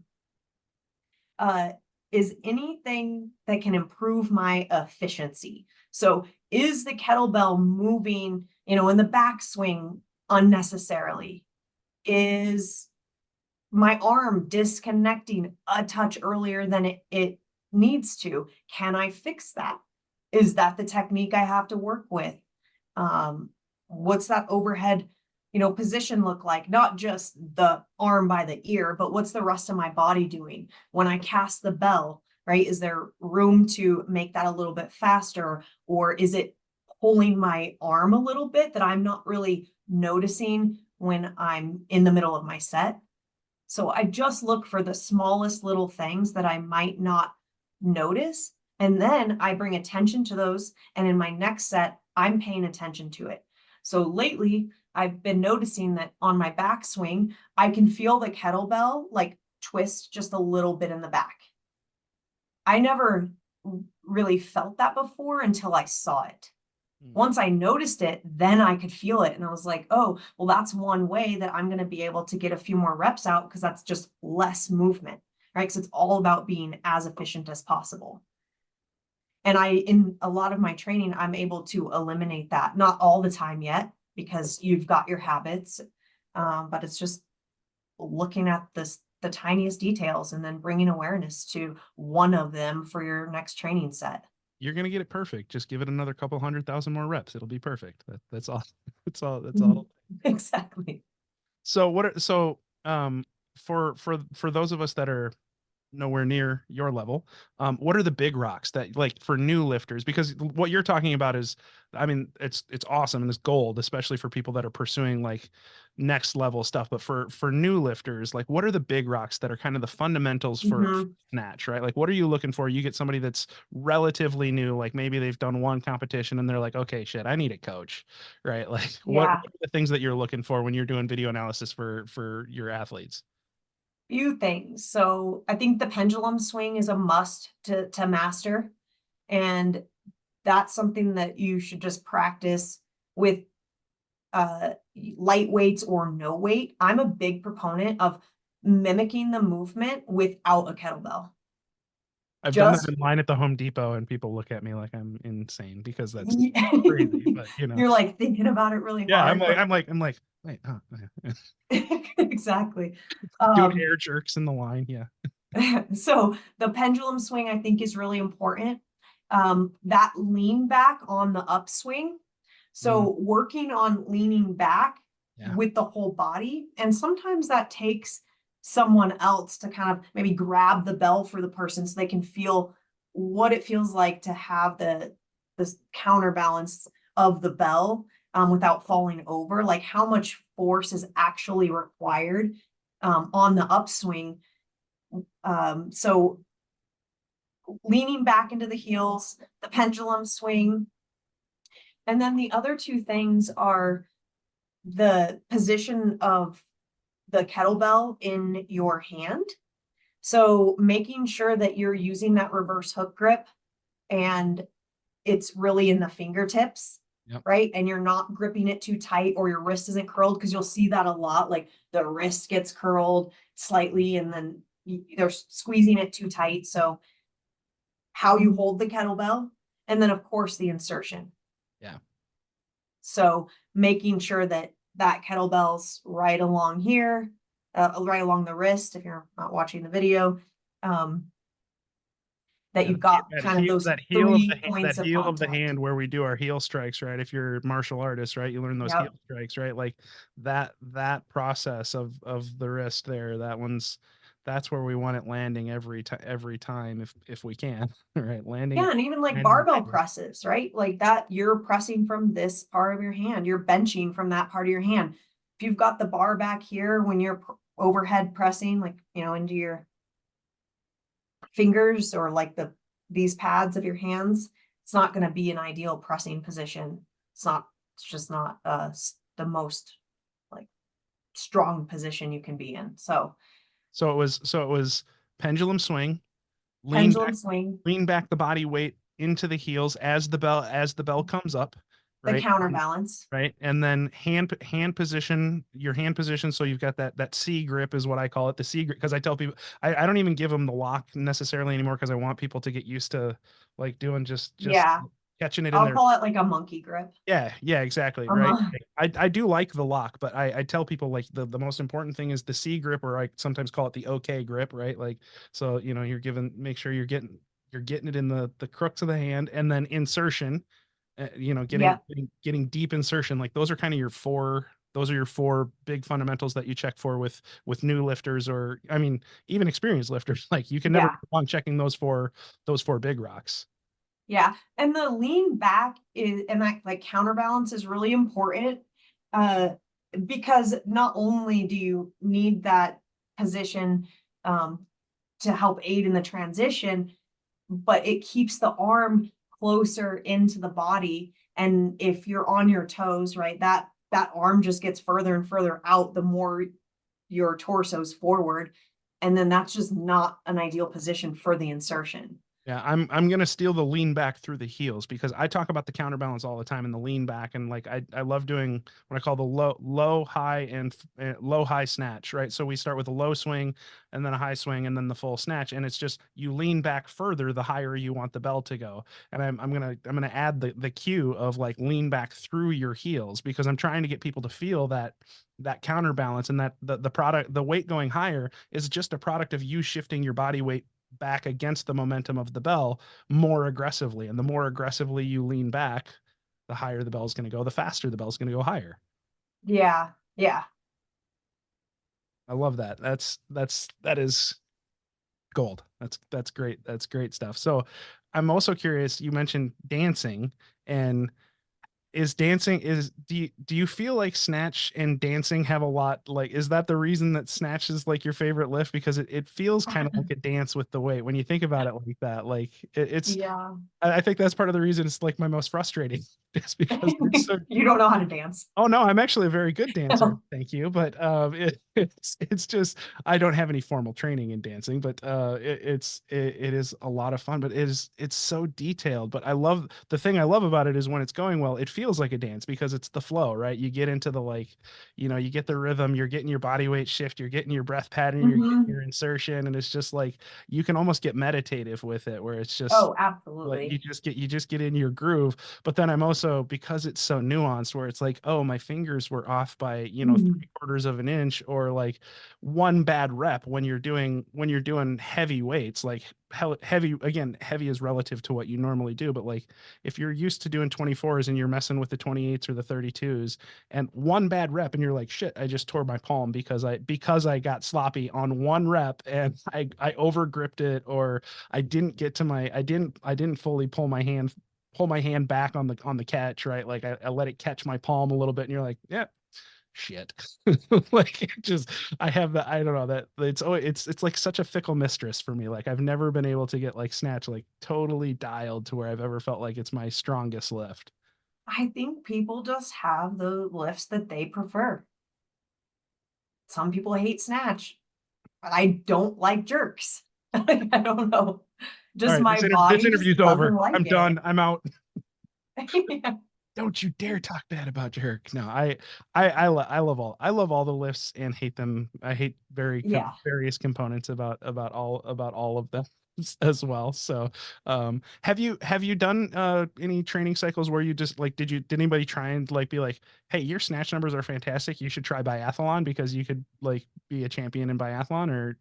uh, is anything that can improve my efficiency. So is the kettlebell moving, in the backswing unnecessarily? Is my arm disconnecting a touch earlier than it needs to? Can I fix that? Is that the technique I have to work with? What's that overhead, position look like? Not just the arm by the ear, but what's the rest of my body doing? When I cast the bell, right? Is there room to make that a little bit faster? Or is it pulling my arm a little bit that I'm not really noticing when I'm in the middle of my set? So I just look for the smallest little things that I might not notice. And then I bring attention to those. And in my next set, I'm paying attention to it. So lately, I've been noticing that on my backswing, I can feel the kettlebell like twist just a little bit in the back. I never really felt that before until I saw it. mm. Once I noticed it, then I could feel it. And I was like, oh, well, that's one way that I'm going to be able to get a few more reps out because that's just less movement, right? Because it's all about being as efficient as possible. And in a lot of my training, I'm able to eliminate that. Not all the time yet, because you've got your habits, but it's just looking at the tiniest details and then bringing awareness to one of them for your next training set. You're gonna get it perfect. Just give it another couple 100,000 more reps. It'll be perfect. That's all. That's all. Exactly. So what are so for those of us that are nowhere near your level, what are the big rocks that like for new lifters? Because what you're talking about is, I mean, it's awesome and it's gold, especially for people that are pursuing like next level stuff. But for new lifters, like what are the big rocks that are kind of the fundamentals for Mhm. Snatch, right? Like what are you looking for? You get somebody that's relatively new, like maybe they've done one competition and they're like, okay, shit, I need a coach, right? Like what Yeah. are the things that you're looking for when you're doing video analysis for your athletes? Few things. So I think the pendulum swing is a must to master. And that's something that you should just practice with light weights or no weight. I'm a big proponent of mimicking the movement without a kettlebell. I've done that Just in line at the Home Depot and people look at me like I'm insane because that's crazy, but you know. you're like thinking about it really Yeah, hard, but I'm like, wait, oh, yeah. exactly. Doing Um, air jerks in the line, yeah. so the pendulum swing I think is really important. That lean back on the upswing. Mm, So working on leaning back yeah. with the whole body, and sometimes that takes someone else to kind of maybe grab the bell for the person so they can feel what it feels like to have this counterbalance of the bell without falling over, like how much force is actually required on the upswing. So leaning back into the heels, the pendulum swing. And then the other two things are the position of the kettlebell in your hand. So making sure that you're using that reverse hook grip and it's really in the fingertips. Yep. right? And you're not gripping it too tight, or your wrist isn't curled, because you'll see that a lot. Like the wrist gets curled slightly and then they're squeezing it too tight. So how you hold the kettlebell, and then of course the insertion. Yeah. So making sure that that kettlebell's right along here, right along the wrist, if you're not watching the video, that Yeah, you've got that kind of heel, those that heel of the 3 points that of heel of the contact. hand where we do our heel strikes, right? If you're a martial artist, right, you learn those heel Yep. strikes, right? Like that process of the wrist there, that's where we want it landing every time if we can, right? Yeah, and even like Landing. barbell presses, right? Like that, you're pressing from this part of your hand, you're benching from that part of your hand. If you've got the bar back here when you're overhead pressing, like, into your fingers, or like these pads of your hands, it's not going to be an ideal pressing position. It's just not the most like strong position you can be in. So So it was pendulum swing, lean pendulum back, swing, lean back the body weight into the heels as the bell comes up, the right? counterbalance. Right, and then hand position, your hand position, so you've got that C grip is what I call it, the C grip, because I tell people I don't even give them the lock necessarily anymore, because I want people to get used to like doing just Yeah, catching it in I'll there. call it like a monkey grip. Yeah, exactly, right. I do like the lock, but I tell people like the most important thing is the C grip, or I sometimes call it the OK grip, right? Like, so make sure you're getting it in the crooks of the hand, and then insertion, Yeah, getting deep insertion. Like those are your four big fundamentals that you check for with new lifters, or I mean even experienced lifters. Like you can never yeah, go wrong checking those four big rocks. yeah. And the lean back is, and that like counterbalance is really important, uh, because not only do you need that position to help aid in the transition, but it keeps the arm closer into the body. And if you're on your toes, right, that arm just gets further and further out the more your torso's forward. And then that's just not an ideal position for the insertion. Yeah, I'm gonna steal the lean back through the heels, because I talk about the counterbalance all the time in the lean back, and like I love doing what I call the low high and low high snatch, right? So we start with a low swing and then a high swing and then the full snatch, and it's just you lean back further the higher you want the bell to go. And I'm gonna add the cue of like lean back through your heels, because I'm trying to get people to feel that counterbalance, and that the weight going higher is just a product of you shifting your body weight back against the momentum of the bell more aggressively. And the more aggressively you lean back, the higher the bell's going to go, the faster the bell's going to go higher. Yeah, yeah. I love that. That is gold. That's great. That's great stuff. So I'm also curious, you mentioned dancing, and do you feel like snatch and dancing have a lot, like, is that the reason that snatch is like your favorite lift? Because it feels kind of like a dance with the weight when you think about it like that. Like it's Yeah. I think that's part of the reason it's like my most frustrating, just because it's so. You don't know how to dance. Oh no, I'm actually a very good dancer, thank you. But it's just I don't have any formal training in dancing, but it is a lot of fun. But it's so detailed. But the thing I love about it is when it's going well, it feels like a dance, because it's the flow, right? You get into the like, you get the rhythm, you're getting your body weight shift, you're getting your breath pattern, you're getting Mhm. your insertion, and it's just like you can almost get meditative with it, where it's just Oh, like absolutely. you just get in your groove. But then I'm also, because it's so nuanced, where it's like, oh, my fingers were off by Mm. 3/4 of an inch, or like one bad rep when you're doing heavy weights, like heavy, again, heavy is relative to what you normally do, but like if you're used to doing 24s and you're messing with the 28s or the 32s, and one bad rep and you're like, shit, I just tore my palm because I got sloppy on one rep, and I over gripped it, or I didn't fully pull my hand back on the catch, right? Like I let it catch my palm a little bit, and you're like, yeah, shit. Like I have that, I don't know, that it's like such a fickle mistress for me. Like I've never been able to get like snatch like totally dialed to where I've ever felt like it's my strongest lift. I think people just have the lifts that they prefer. Some people hate snatch. I don't like jerks. Like, I don't know. All Just right, my this body just interview's doesn't over. like I'm it. done. I'm out. Yeah. Don't you dare talk bad about jerk. No, I love all the lifts and hate them. I hate Yeah. various components about all of them as well. So, have you done any training cycles where you just like did anybody try and like be like, hey, your snatch numbers are fantastic. You should try biathlon because you could like be a champion in biathlon or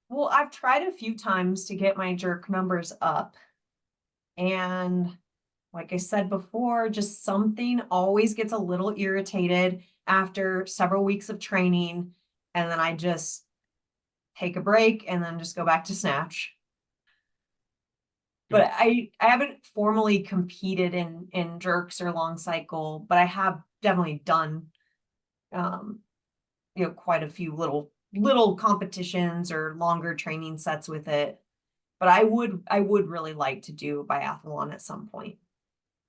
Well, I've tried a few times to get my jerk numbers up. And like I said before, just something always gets a little irritated after several weeks of training. And then I just take a break and then just go back to Snatch. But I haven't formally competed in jerks or long cycle, but I have definitely done um quite a few little competitions or longer training sets with it. But I would really like to do biathlon at some point.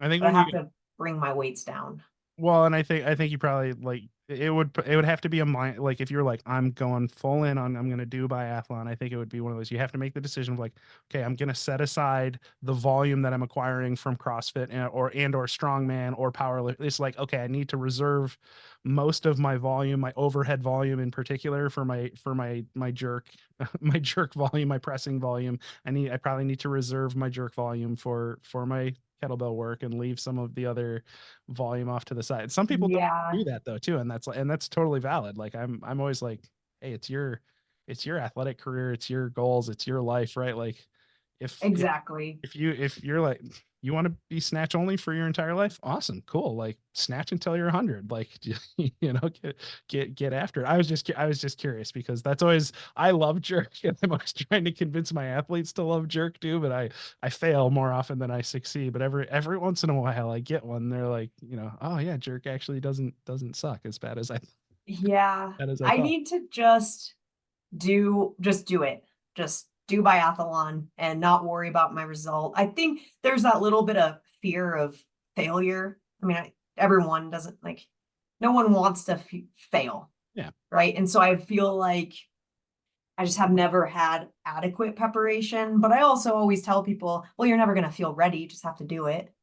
I think But I when you have to bring my weights down. well, and I think you probably like it would have to be a mind like if you're like I'm going full in on I'm going to do biathlon. I think it would be one of those you have to make the decision of like okay, I'm going to set aside the volume that I'm acquiring from CrossFit or strongman or powerlift. It's like okay, I need to reserve most of my volume, my overhead volume in particular for my jerk my jerk volume, my pressing volume. I probably need to reserve my jerk volume for my kettlebell work and leave some of the other volume off to the side. Some people don't Yeah, do that though too, and that's totally valid. Like I'm always like, hey, it's your athletic career, it's your goals, it's your life, right? Like if exactly. if you're like you want to be snatch only for your entire life, awesome, cool. Like snatch until you're 100. Like you know, get after it. I was just curious because that's always I love jerk, and I'm always trying to convince my athletes to love jerk too. But I fail more often than I succeed. But every once in a while I get one. They're like, you know, oh yeah, jerk actually doesn't suck as bad as Yeah. I I thought. need to just do it. Just do biathlon and not worry about my result. I think there's that little bit of fear of failure. I mean, everyone doesn't like, no one wants to fail, Yeah. right? And so I feel like I just have never had adequate preparation. But I also always tell people, well, you're never going to feel ready. You just have to do it.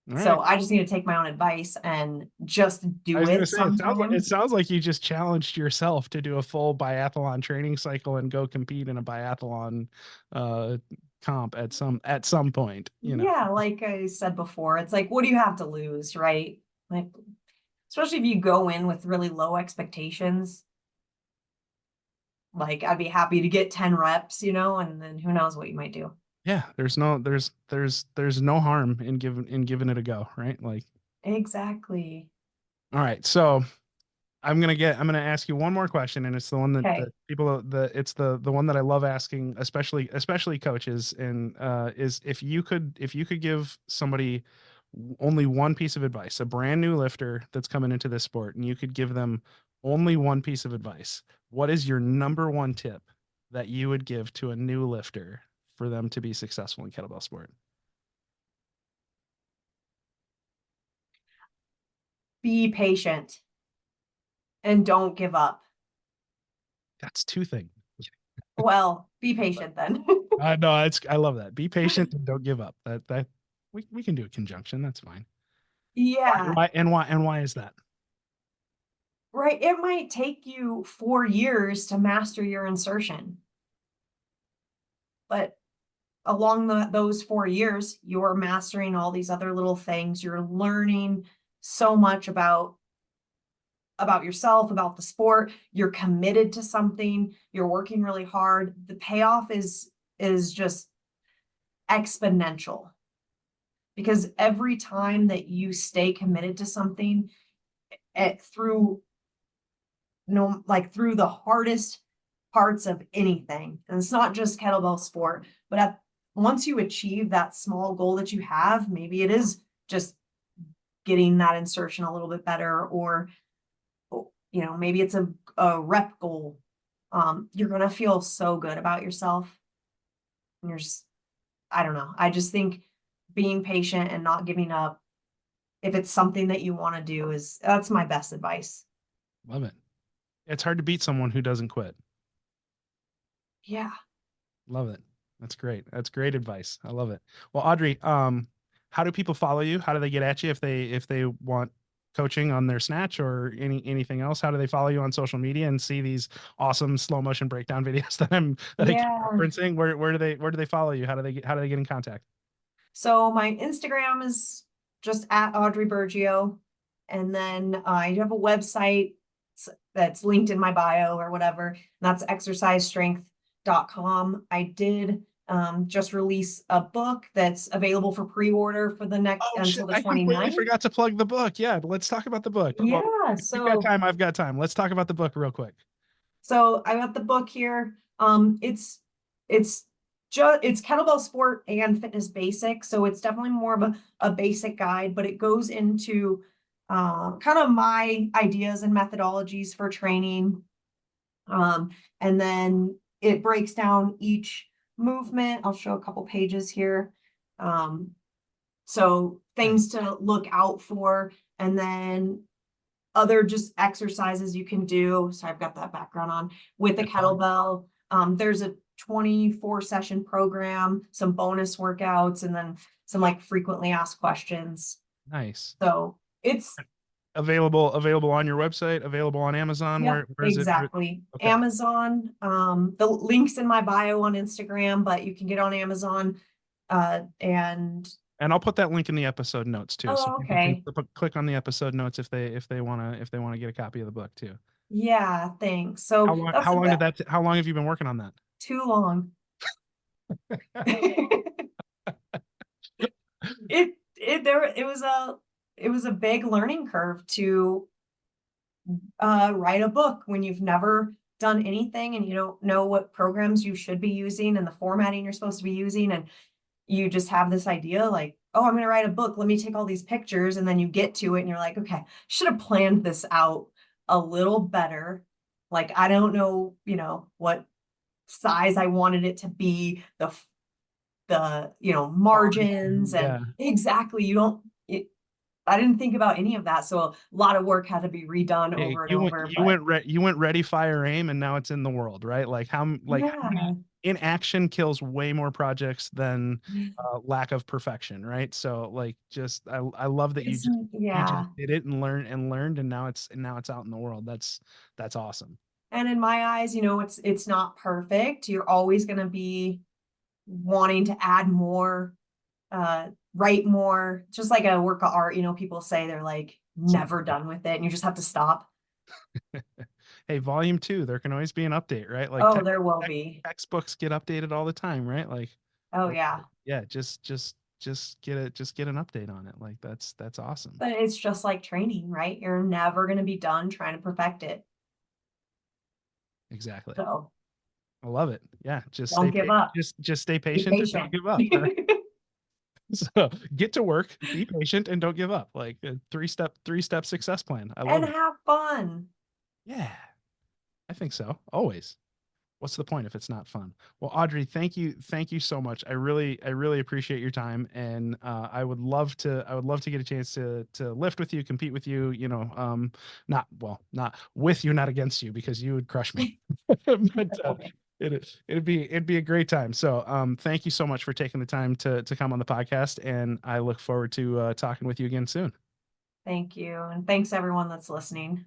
All right. So I just need to take my own advice and just I do was gonna it say it sometimes. sounds like you just challenged yourself to do a full biathlon training cycle and go compete in a biathlon uh comp at some point, you know. Yeah, like I said before, it's like, what do you have to lose, right? Like, especially if you go in with really low expectations. Like, I'd be happy to get 10 reps, and then who knows what you might do. Yeah, there's no harm in giving it a go, right? Like, Exactly. all right, so I'm gonna ask you one more question, and it's the one that Okay. people it's the one that I love asking, especially coaches, and is if you could give somebody only one piece of advice, a brand new lifter that's coming into this sport, and you could give them only one piece of advice, what is your number one tip that you would give to a new lifter for them to be successful in kettlebell sport? Be patient and don't give up. That's two things. Well, be patient then. No, I love that. Be patient and don't give up. That we can do a conjunction. That's fine. Yeah, Why is that? right. It might take you 4 years to master your insertion, but along those 4 years, you're mastering all these other little things. You're learning so much about yourself, about the sport. You're committed to something. You're working really hard. The payoff is just exponential because every time that you stay committed to something through no like through the hardest parts of anything, and it's not just kettlebell sport, but once you achieve that small goal that you have, maybe it is just getting that insertion a little bit better, or maybe it's a rep goal. You're gonna feel so good about yourself. And you're just, I don't know. I just think being patient and not giving up, if it's something that you want to do, that's my best advice. Love it. It's hard to beat someone who doesn't quit. Yeah. Love it. That's great. That's great advice. I love it. Well, Audrey, how do people follow you? How do they get at you if they want coaching on their snatch or anything else? How do they follow you on social media and see these awesome slow motion breakdown videos that I keep Yeah. referencing? Where do they follow you? How do they get in contact? So my Instagram is just at Audrey Burgio. And then I have a website that's linked in my bio or whatever. And that's exercisestrength.com. I did just release a book that's available for pre-order for the next Oh shit, until the I completely 29th. forgot to plug the book. Yeah, let's talk about the book. Yeah, Well, if you've got time, I've got time. Let's talk about the book real quick. So I got the book here. It's Kettlebell Sport and Fitness Basics. So it's definitely more of a basic guide, but it goes into kind of my ideas and methodologies for training. And then it breaks down each movement. I'll show a couple pages here. So things to look out for, and then other just exercises you can do. So I've got that background on with the kettlebell. There's a 24 session program, some bonus workouts, and then some like frequently asked questions. Nice. So it's available on your website, available on Amazon. Yep, where is it? exactly. Okay. Amazon, the link's in my bio on Instagram, but you can get on Amazon, and I'll put that link in the episode notes too. So people okay. can click on the episode notes if they want to get a copy of the book too. Yeah, thanks. So how long have you been working on that? Too long. It was a big learning curve to write a book when you've never done anything and you don't know what programs you should be using and the formatting you're supposed to be using, and you just have this idea like, oh, I'm going to write a book, let me take all these pictures, and then you get to it and you're like, okay, should have planned this out a little better. Like, I don't know, what size I wanted it to be, the margins, and exactly, I didn't think about any of that. So a lot of work had to be redone over and over. You went ready, fire, aim, and now it's in the world, right? Like how many inaction kills way more projects than lack of perfection, right? So like, just I love that you just did it and learned, and now it's out in the world. That's awesome. And in my eyes, it's not perfect. You're always going to be wanting to add more, write more, just like a work of art. People say they're like never done with it and you just have to stop. Hey, volume 2, there can always be an update, right? Like, there will be. Textbooks get updated all the time, right? Like, oh yeah. Yeah, just get an update on it. Like, that's awesome. But it's just like training, right? You're never going to be done trying to perfect it. Exactly. So I love it. Yeah, just don't give up. Just stay patient and don't give up. Right? So get to work, be patient, and don't give up. Like a three-step success plan. I love it. And have fun. Yeah, I think so. Always. What's the point if it's not fun? Well, Audrey, thank you so much. I really appreciate your time, and I would love to get a chance to lift with you, compete with you. Not with you, not against you, because you would crush me. But it'd be a great time. So thank you so much for taking the time to come on the podcast, and I look forward to talking with you again soon. Thank you, and thanks everyone that's listening.